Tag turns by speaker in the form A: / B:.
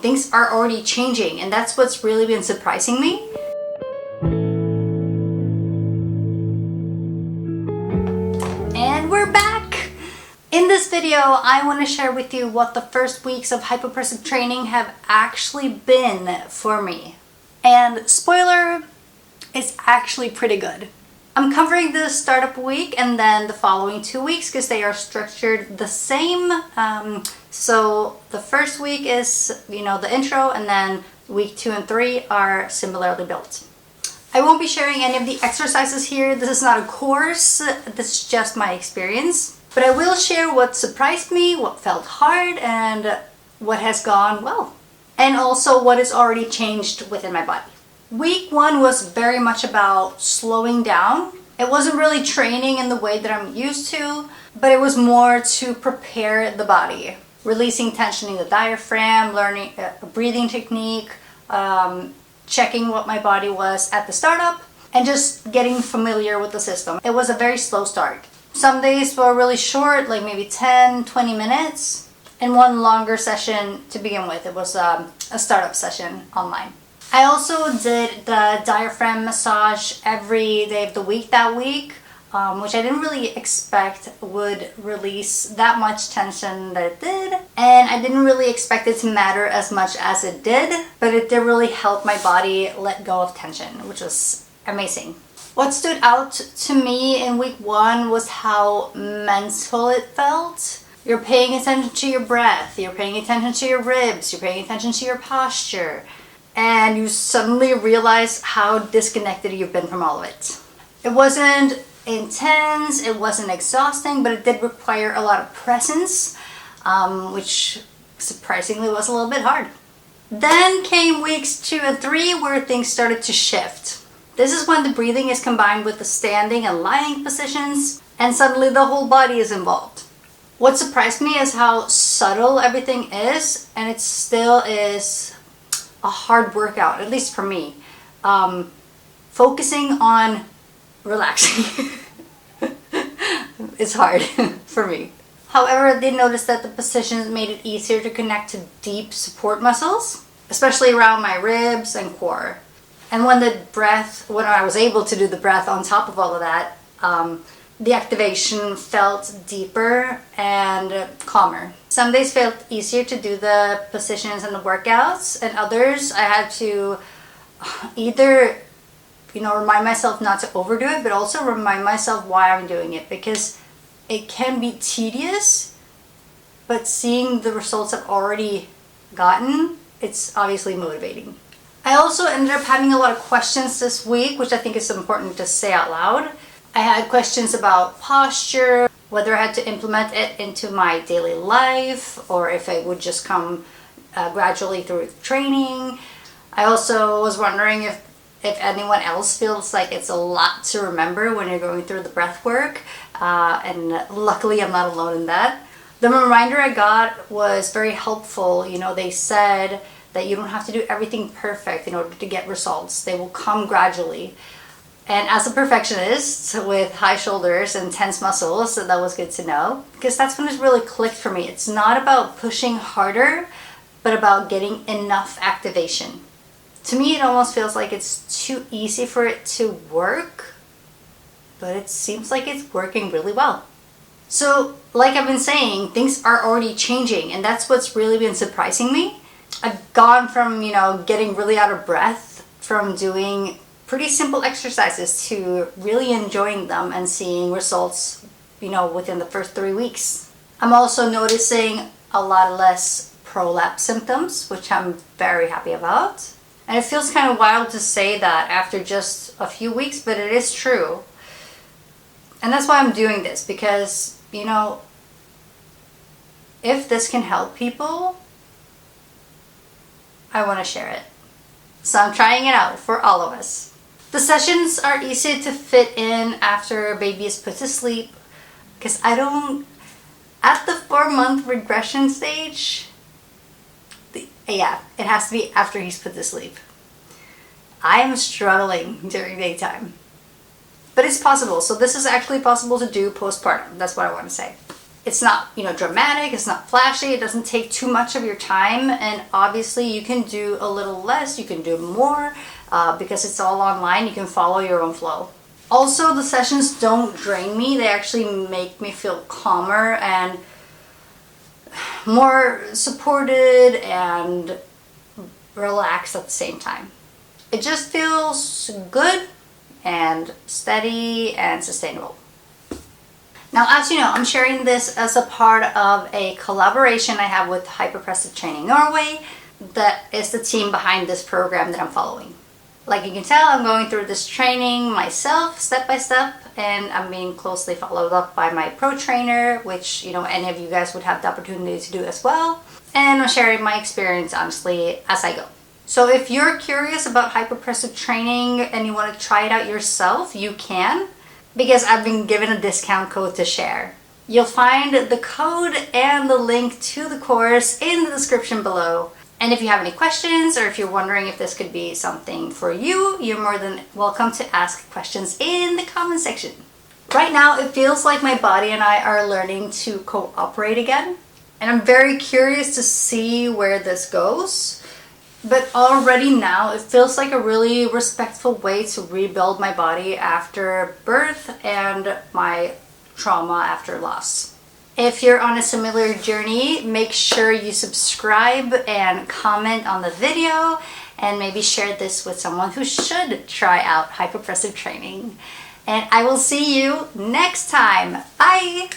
A: Things are already changing, and that's what's really been surprising me. And we're back! In this video, I want to share with you what the first weeks of hypopressive training have actually been for me. And spoiler, it's actually pretty good. I'm covering the startup week and then the following 2 weeks because they are structured the same. So the first week is, the intro, and then week 2 and 3 are similarly built. I won't be sharing any of the exercises here. This is not a course. This is just my experience. But I will share what surprised me, what felt hard, and what has gone well. And also what has already changed within my body. Week 1 was very much about slowing down. It wasn't really training in the way that I'm used to, but it was more to prepare the body. Releasing tension in the diaphragm, learning a breathing technique, checking what my body was at the startup, and just getting familiar with the system. It was a very slow start. Some days were really short, like maybe 10, 20 minutes, and one longer session to begin with. It was a startup session online. I also did the diaphragm massage every day of the week that week, which I didn't really expect would release that much tension that it did. And I didn't really expect it to matter as much as it did, but it did really help my body let go of tension, which was amazing. What stood out to me in week 1 was how mental it felt. You're paying attention to your breath, you're paying attention to your ribs, you're paying attention to your posture, and you suddenly realize how disconnected you've been from all of it. It wasn't intense, it wasn't exhausting, but it did require a lot of presence, which surprisingly was a little bit hard. Then came weeks 2 and 3 where things started to shift. This is when the breathing is combined with the standing and lying positions, and suddenly the whole body is involved. What surprised me is how subtle everything is, and it still is a hard workout, at least for me. Focusing on relaxing is hard for me. However, I did notice that the positions made it easier to connect to deep support muscles, especially around my ribs and core. And when I was able to do the breath on top of all of that, the activation felt deeper and calmer. Some days felt easier to do the positions and the workouts, and others I had to either remind myself not to overdo it, but also remind myself why I'm doing it, because it can be tedious, but seeing the results I've already gotten, it's obviously motivating. I also ended up having a lot of questions this week, which I think is important to say out loud. I had questions about posture, whether I had to implement it into my daily life, or if it would just come gradually through training. I also was wondering if anyone else feels like it's a lot to remember when you're going through the breath work, and luckily I'm not alone in that. The reminder I got was very helpful. They said that you don't have to do everything perfect in order to get results. They will come gradually. And as a perfectionist with high shoulders and tense muscles, so that was good to know, because that's when it really clicked for me. It's not about pushing harder, but about getting enough activation. To me, it almost feels like it's too easy for it to work, but it seems like it's working really well. So, like I've been saying, things are already changing, and that's what's really been surprising me. I've gone from, getting really out of breath from doing pretty simple exercises to really enjoying them and seeing results, within the first 3 weeks. I'm also noticing a lot less prolapse symptoms, which I'm very happy about. And it feels kind of wild to say that after just a few weeks, but it is true. And that's why I'm doing this, because, if this can help people, I want to share it. So I'm trying it out for all of us. The sessions are easy to fit in after baby is put to sleep, because at the 4-month regression stage, it has to be after he's put to sleep. I am struggling during daytime. But it's possible. So this is actually possible to do postpartum. That's what I want to say. It's not, dramatic, it's not flashy, it doesn't take too much of your time, and obviously you can do a little less, you can do more, because it's all online, you can follow your own flow. Also, the sessions don't drain me, they actually make me feel calmer and more supported and relaxed at the same time. It just feels good and steady and sustainable. Now, as you know, I'm sharing this as a part of a collaboration I have with Hypopressive Training Norway. That is the team behind this program that I'm following. Like you can tell, I'm going through this training myself, step by step, and I'm being closely followed up by my pro trainer, which, any of you guys would have the opportunity to do as well. And I'm sharing my experience, honestly, as I go. So if you're curious about hypopressive training and you want to try it out yourself, you can, because I've been given a discount code to share. You'll find the code and the link to the course in the description below. And if you have any questions, or if you're wondering if this could be something for you, you're more than welcome to ask questions in the comment section. Right now, it feels like my body and I are learning to cooperate again. And I'm very curious to see where this goes. But already now, it feels like a really respectful way to rebuild my body after birth and my trauma after loss. If you're on a similar journey, make sure you subscribe and comment on the video, and maybe share this with someone who should try out hypopressive training. And I will see you next time. Bye!